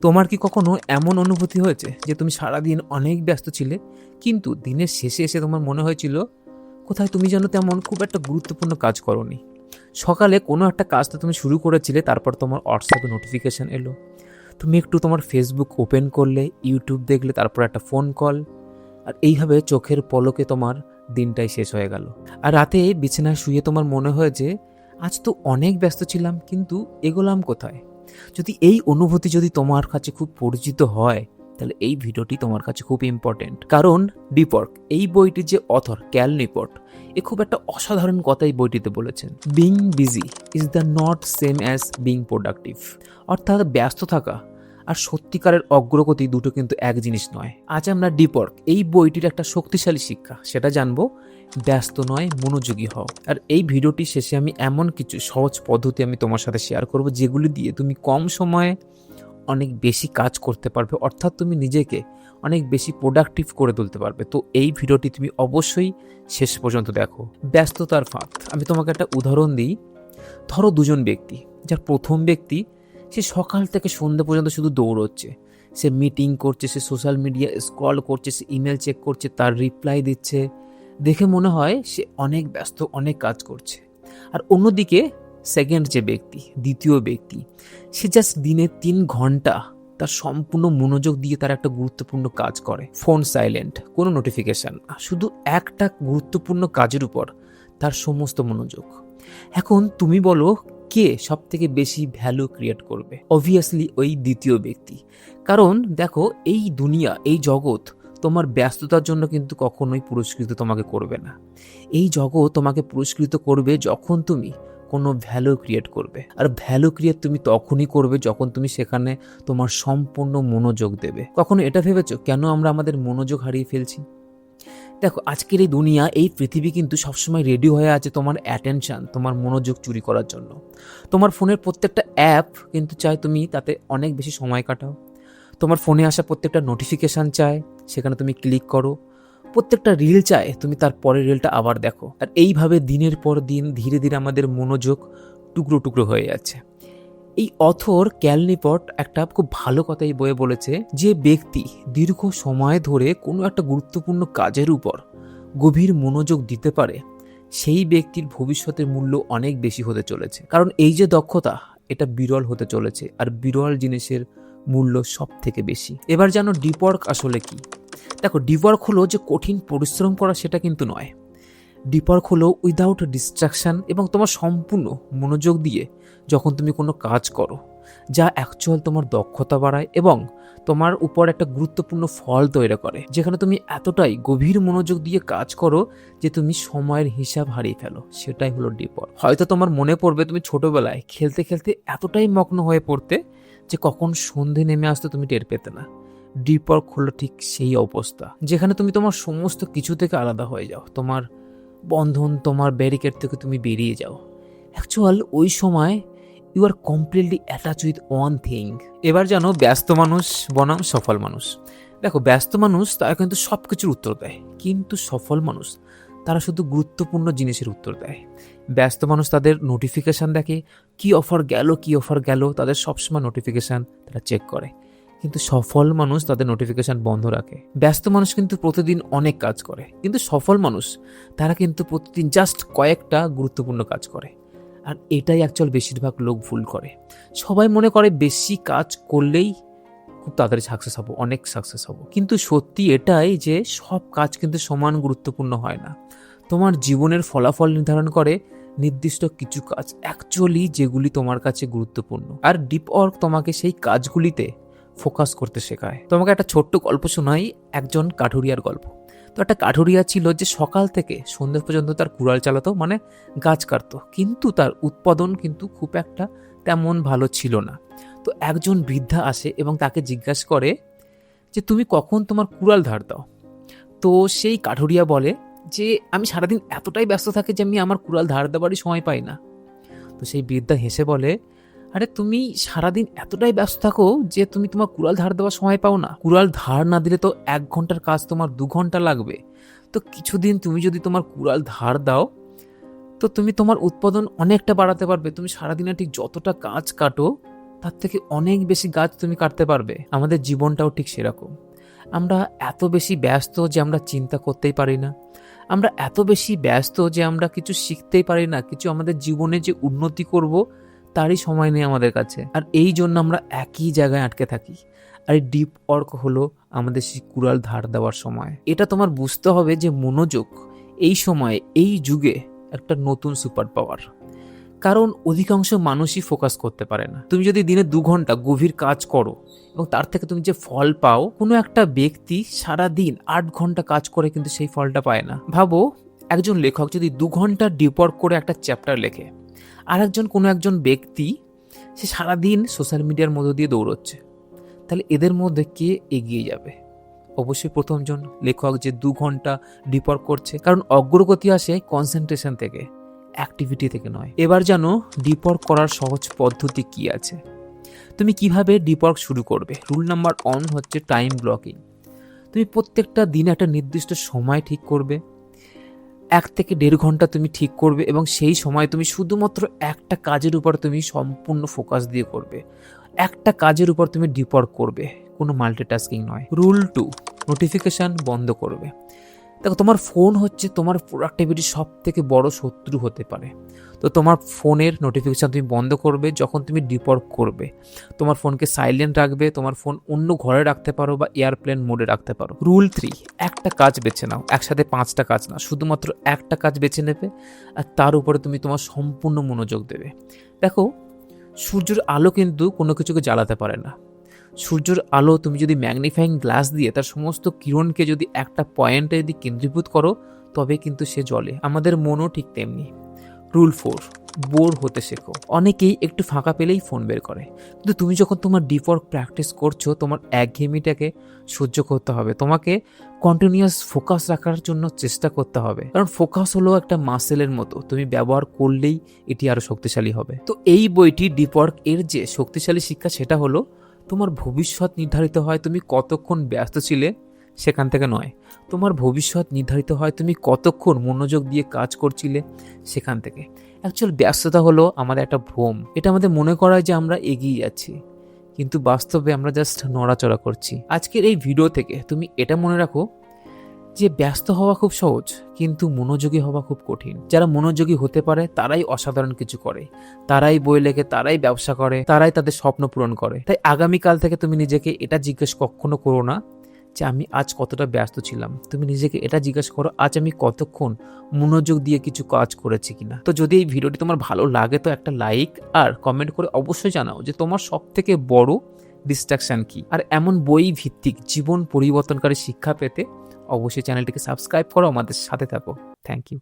তোমার কি কখনো এমন অনুভূতি হয়েছে যে তুমি সারাদিন অনেক ব্যস্ত ছিলে, কিন্তু দিনের শেষে এসে তোমার মনে হয়েছিল কোথায় তুমি যেন তেমন খুব একটা গুরুত্বপূর্ণ কাজ করোনি? সকালে কোনো একটা কাজটা তুমি শুরু করেছিলে, তারপর তোমার হোয়াটসঅ্যাপে নোটিফিকেশন এলো, তুমি একটু তোমার ফেসবুক ওপেন করলে, ইউটিউব দেখলে, তারপর একটা ফোন কল, আর এইভাবে চোখের পলকে তোমার দিনটাই শেষ হয়ে গেল। আর রাতে বিছানায় শুয়ে তোমার মনে হয় যে আজ তো অনেক ব্যস্ত ছিলাম, কিন্তু এগোলাম কোথায়? যদি এই অনুভূতি যদি তোমার কাছে খুব পরিচিত হয়, তাহলে এই ভিডিওটি তোমার কাছে খুব ইম্পর্টেন্ট। কারণ ডিপ ওয়ার্ক, এই বইটির যে অথর ক্যাল নিপট, এ খুব একটা অসাধারণ কথা এই বইটিতে বলেছেন। Being busy is the not same as being productive. অর্থাৎ ব্যস্ত থাকা আর সত্যিকারের অগ্রগতি দুটো কিন্তু এক জিনিস নয়। আজ আমরা ডিপ ওয়ার্ক, এই বইটির একটা শক্তিশালী শিক্ষা, সেটা জানবো। ব্যস্ত নয়, মনোযোগী হও। আর এই ভিডিওটি শেষে আমি এমন কিছু সহজ পদ্ধতি আমি তোমার সাথে শেয়ার করব, যেগুলি দিয়ে তুমি কম সময়ে অনেক বেশি কাজ করতে পারবে, অর্থাৎ তুমি নিজেকে অনেক বেশি প্রোডাক্টিভ করে তুলতে পারবে। তো এই ভিডিওটি তুমি অবশ্যই শেষ পর্যন্ত দেখো। ব্যস্ততার ফাঁক, আমি তোমাকে একটা উদাহরণ দিই। ধরো দুজন ব্যক্তি, যার প্রথম ব্যক্তি সে সকাল থেকে সন্ধ্যা পর্যন্ত শুধু দৌড়চ্ছে, সে মিটিং করছে, সে সোশ্যাল মিডিয়া স্ক্রল করছে, সে ইমেল চেক করছে, তার রিপ্লাই দিচ্ছে, দেখে মনে হয় সে অনেক ব্যস্ত, অনেক কাজ করছে। আর অন্যদিকে সেকেন্ড যে ব্যক্তি, দ্বিতীয় ব্যক্তি, সে জাস্ট দিনে 3 ঘন্টা তার সম্পূর্ণ মনোযোগ দিয়ে তার একটা গুরুত্বপূর্ণ কাজ করে। ফোন সাইলেন্ট, কোনো নোটিফিকেশন, শুধু একটা গুরুত্বপূর্ণ কাজের উপর তার সমস্ত মনোযোগ। এখন তুমি বলো, কে সব থেকে বেশি ভ্যালু ক্রিয়েট করবে? অবভিয়াসলি ওই দ্বিতীয় ব্যক্তি। কারণ দেখো, এই দুনিয়া, এই জগৎ তোমার ব্যস্ততার জন্য কিন্তু কখনোই পুরস্কৃত তোমাকে করবে না। এই জগৎ তোমাকে পুরস্কৃত করবে যখন তুমি কোনো ভ্যালু ক্রিয়েট করবে। আর ভ্যালু ক্রিয়েট তুমি তখনই করবে যখন তুমি সেখানে তোমার সম্পূর্ণ মনোযোগ দেবে। কখনো এটা ভেবেছো কেন আমরা আমাদের মনোযোগ হারিয়ে ফেলছি? দেখো, আজকের এই দুনিয়া, এই পৃথিবী কিন্তু সবসময় রেডি হয়ে আছে তোমার অ্যাটেনশন, তোমার মনোযোগ চুরি করার জন্য। তোমার ফোনের প্রত্যেকটা অ্যাপ কিন্তু চায় তুমি তাতে অনেক বেশি সময় কাটাও। তোমার ফোনে আসা প্রত্যেকটা নোটিফিকেশান চায় সেখানে তুমি ক্লিক করো। প্রত্যেকটা রিল চায় তুমি তার পরের রিলটা আবার দেখো। আর এইভাবে দিনের পর দিন ধীরে ধীরে আমাদের মনোযোগ টুকরো টুকরো হয়ে যাচ্ছে। এই অথর ক্যাল নিপট একটা খুব ভালো কথা এই বইয়ে বলেছে, যে ব্যক্তি দীর্ঘ সময় ধরে কোনো একটা গুরুত্বপূর্ণ কাজের উপর গভীর মনোযোগ দিতে পারে, সেই ব্যক্তির ভবিষ্যতের মূল্য অনেক বেশি হতে চলেছে। কারণ এই যে দক্ষতা, এটা বিরল হতে চলেছে, আর বিরল জিনিসের মূল্য সব থেকে বেশি। এবার জানো ডিপ ওয়ার্ক আসলে কি? দেখো, ডিপ ওয়ার্ক হলো যে কঠিন পরিশ্রম করা, সেটা কিন্তু নয়। ডিপ ওয়ার্ক হলো উইদাউট ডিস্ট্রাকশন এবং তোমার সম্পূর্ণ মনোযোগ দিয়ে যখন তুমি কোনো কাজ করো, যা অ্যাকচুয়াল তোমার দক্ষতা বাড়ায় এবং তোমার উপর একটা গুরুত্বপূর্ণ ফল তৈরি করে, যেখানে তুমি এতটাই গভীর মনোযোগ দিয়ে কাজ করো যে তুমি সময়ের হিসাব হারিয়ে ফেলো। সেটাই হলো ডিপ ওয়ার্ক। হয়তো তোমার মনে পড়বে তুমি ছোটবেলায় খেলতে খেলতে এতটাই মগ্ন হয়ে পড়তে যে কখন সন্ধে নেমে আসতে তুমি টের পেতে না। ডিপ ওয়ার্ক হলো ঠিক সেই অবস্থা, যেখানে তুমি তোমার সমস্ত কিছু থেকে আলাদা হয়ে যাও, তোমার বন্ধন, তোমার ব্যারিকেড থেকে তুমি বেরিয়ে যাও। অ্যাকচুয়াল ওই সময় you are completely attach with one thing. এবার জানো, ব্যস্ত মানুষ বনাম সফল মানুষ। দেখো, ব্যস্ত মানুষ তারা কিন্তু সব কিছুর উত্তর দেয়, কিন্তু সফল মানুষ তারা শুধু গুরুত্বপূর্ণ জিনিসের উত্তর দেয়। ব্যস্ত মানুষ তাদের নোটিফিকেশান দেখে, কি অফার গেল, কি অফার গেল, তাদের সবসময় নোটিফিকেশান তারা চেক করে। কিন্তু সফল মানুষ তাদের নোটিফিকেশান বন্ধ রাখে। ব্যস্ত মানুষ কিন্তু প্রতিদিন অনেক কাজ করে, কিন্তু সফল মানুষ তারা কিন্তু প্রতিদিন জাস্ট কয়েকটা গুরুত্বপূর্ণ কাজ করে। আর এটাই অ্যাকচুয়াল বেশিরভাগ লোক ভুল করে। সবাই মনে করে বেশি কাজ করলেই খুব তাড়াতাড়ি সাকসেস হবো, অনেক সাকসেস হবো। কিন্তু সত্যি এটাই যে সব কাজ কিন্তু সমান গুরুত্বপূর্ণ হয় না। তোমার জীবনের ফলাফল নির্ধারণ করে নির্দিষ্ট কিছু কাজ অ্যাকচুয়ালি, যেগুলি তোমার কাছে গুরুত্বপূর্ণ। আর ডিপ ওয়ার্ক তোমাকে সেই কাজগুলিতে ফোকাস করতে শেখায়। তোমাকে একটা ছোট্ট গল্প শোনাই, একজন কাঠুরিয়ার গল্প। তো একটা কাঠুরিয়া ছিল যে সকাল থেকে সন্ধ্যা পর্যন্ত তার কুড়াল চালাতো, মানে গাছ কাটতো, কিন্তু তার উৎপাদন কিন্তু খুব একটা তেমন ভালো ছিল না। তো একজন বৃদ্ধা আসে এবং তাকে জিজ্ঞাসা করে যে তুমি কখন তোমার কুড়াল ধার দাও? তো সেই কাঠুরিয়া বলে যে আমি সারাদিন এতটাই ব্যস্ত থাকি যে আমি আমার কুড়াল ধার দেওয়ারই সময় পাই না। তো সেই বৃদ্ধা হেসে বলে, আরে তুমি সারাদিন এতটাই ব্যস্ত থাকো যে তুমি তোমার কুড়াল ধার দেওয়ার সময় পাও না? কুড়াল ধার না দিলে তো 1 ঘন্টার কাজ তোমার 2 ঘন্টা লাগবে। তো কিছুদিন তুমি যদি তোমার কুড়াল ধার দাও, তো তুমি তোমার উৎপাদন অনেকটা বাড়াতে পারবে। তুমি সারাদিনে ঠিক যতটা কাজ কাটো তার থেকে অনেক বেশি গাছ তুমি কাটতে পারবে। আমাদের জীবনটাও ঠিক সেরকম। আমরা এত বেশি ব্যস্ত যে আমরা চিন্তা করতেই পারি না, আমরা এত বেশি ব্যস্ত যে আমরা কিছু শিখতেই পারি না, কিছু আমাদের জীবনে যে উন্নতি করব তারই সময় নেই আমাদের কাছে। আর এই জন্য আমরা একই জায়গায় আটকে থাকি। আর এই ডিপ ওয়ার্ক হলো আমাদের সেই কুড়াল ধার দেওয়ার সময়। এটা তোমার বুঝতে হবে যে মনোযোগ এই সময়ে, এই যুগে একটা নতুন সুপার পাওয়ার। কারণ অধিকাংশ মানুষই ফোকাস করতে পারে না। তুমি যদি দিনে 2 ঘন্টা গভীর কাজ করো এবং তার থেকে তুমি যে ফল পাও, কোনো একটা ব্যক্তি সারা দিন 8 ঘন্টা কাজ করে কিন্তু সেই ফলটা পায় না। ভাবো, একজন লেখক যদি 2 ঘন্টা ডিপ ওয়ার্ক করে একটা চ্যাপ্টার লেখে, আর কোনো একজন ব্যক্তি সে সারাদিন সোশ্যাল মিডিয়ার মধ্য দিয়ে দৌড়চ্ছে, তাহলে এদের মধ্যে কে এগিয়ে যাবে? অবশ্যই প্রথমজন লেখক, যে 2 ঘন্টা ডিপ ওয়ার্ক করছে। কারণ অগ্রগতি আসে কনসেন্ট্রেশন থেকে, অ্যাক্টিভিটি থেকে নয়। এবার জানো ডিপ ওয়ার্ক করার সহজ পদ্ধতি কি আছে। তুমি কিভাবে ডিপ ওয়ার্ক শুরু করবে? রুল নাম্বার 1 হচ্ছে টাইম ব্লকিং। তুমি প্রত্যেকটা দিনে একটা নির্দিষ্ট সময় ঠিক করবে, 1 থেকে 1.5 ঘন্টা তুমি ঠিক করবে, এবং সেই সময় তুমি শুধুমাত্র একটা কাজের উপর তুমি সম্পূর্ণ ফোকাস দিয়ে করবে। একটা কাজের উপর তুমি ডিপ ওয়ার্ক করবে, কোনো মাল্টিটাস্কিং নয়। রুল 2, নোটিফিকেশান বন্ধ করবে। দেখো, তোমার ফোন হচ্ছে তোমার প্রোডাক্টিভিটির সব থেকে বড় শত্রু হতে পারে। তো তোমার ফোনের নোটিফিকেশান তুমি বন্ধ করবে যখন তুমি ডিপ ওয়ার্ক করবে। তোমার ফোনকে সাইলেন্ট রাখবে, তোমার ফোন অন্য ঘরে রাখতে পারো বা এয়ারপ্লেন মোডে রাখতে পারো। রুল 3, একটা কাজ বেছে নাও, একসাথে 5টা কাজ না, শুধুমাত্র একটা কাজ বেছে নেবে আর তার উপরে তুমি তোমার সম্পূর্ণ মনোযোগ দেবে। দেখো, সূর্যের আলো কিন্তু কোনো কিছুকে জ্বালাতে পারে না। সূর্যের আলো তুমি যদি ম্যাগনিফাইং গ্লাস দিয়ে তার সমস্ত কিরণকে যদি একটা পয়েন্টে যদি কেন্দ্রীভূত করো, তবে কিন্তু সে জ্বলে। আমাদের মনও ঠিক তেমনি। রুল 4, বোর হতে শেখো। অনেকেই একটু ফাঁকা পেলেই ফোন বের করে, কিন্তু তুমি যখন তোমার ডিপ ওয়ার্ক প্র্যাকটিস করছো, তোমার একঘেয়েমিটাকে সহ্য করতে হবে। তোমাকে কন্টিনিউয়াস ফোকাস রাখার জন্য চেষ্টা করতে হবে, কারণ ফোকাস হলো একটা মাসেলের মতো, তুমি ব্যবহার করলেই এটি আরো শক্তিশালী হবে। তো এই বইটি ডিপ ওয়ার্ক এর যে শক্তিশালী শিক্ষা, সেটা হলো তোমার ভবিষ্যৎ নির্ধারিত হয় তুমি কতক্ষণ ব্যস্ত ছিলে সেখান থেকে নয়। তোমার ভবিষ্যৎ নির্ধারিত হয় তুমি কতক্ষণ মনোযোগ দিয়ে কাজ করছিলে সেখান থেকে। অ্যাকচুয়াল ব্যস্ততা হলো আমাদের একটা ভ্রম। এটা আমাদের মনে করায় যে আমরা এগিয়ে যাচ্ছি, কিন্তু বাস্তবে আমরা জাস্ট নড়াচড়া করছি। আজকের এই ভিডিও থেকে তুমি এটা মনে রাখো যে ব্যস্ত হওয়া খুব সহজ, কিন্তু মনোযোগী হওয়া খুব কঠিন। যারা মনোযোগী হতে পারে তারাই অসাধারণ কিছু করে, তারাই বই লেখে, তারাই ব্যবসা করে, তারাই তাদের স্বপ্ন পূরণ করে। তাই আগামীকাল থেকে তুমি নিজেকে এটা জিজ্ঞেস কখনো করো না যে আমি আজ কতটা ব্যস্ত ছিলাম। তুমি নিজেকে এটা জিজ্ঞেস করো, আজ আমি কতক্ষণ মনোযোগ দিয়ে কিছু কাজ করেছি কিনা। তো যদি এই ভিডিওটি তোমার ভালো লাগে তো একটা লাইক আর কমেন্ট করে অবশ্যই জানাও যে তোমার সব থেকে বড় ডিস্ট্রাকশন কি। আর এমন বই ভিত্তিক জীবন পরিবর্তনকারী শিক্ষা পেতে অবশ্যই চ্যানেলটিকে সাবস্ক্রাইব করো, আমাদের সাথে থাকো। Thank you.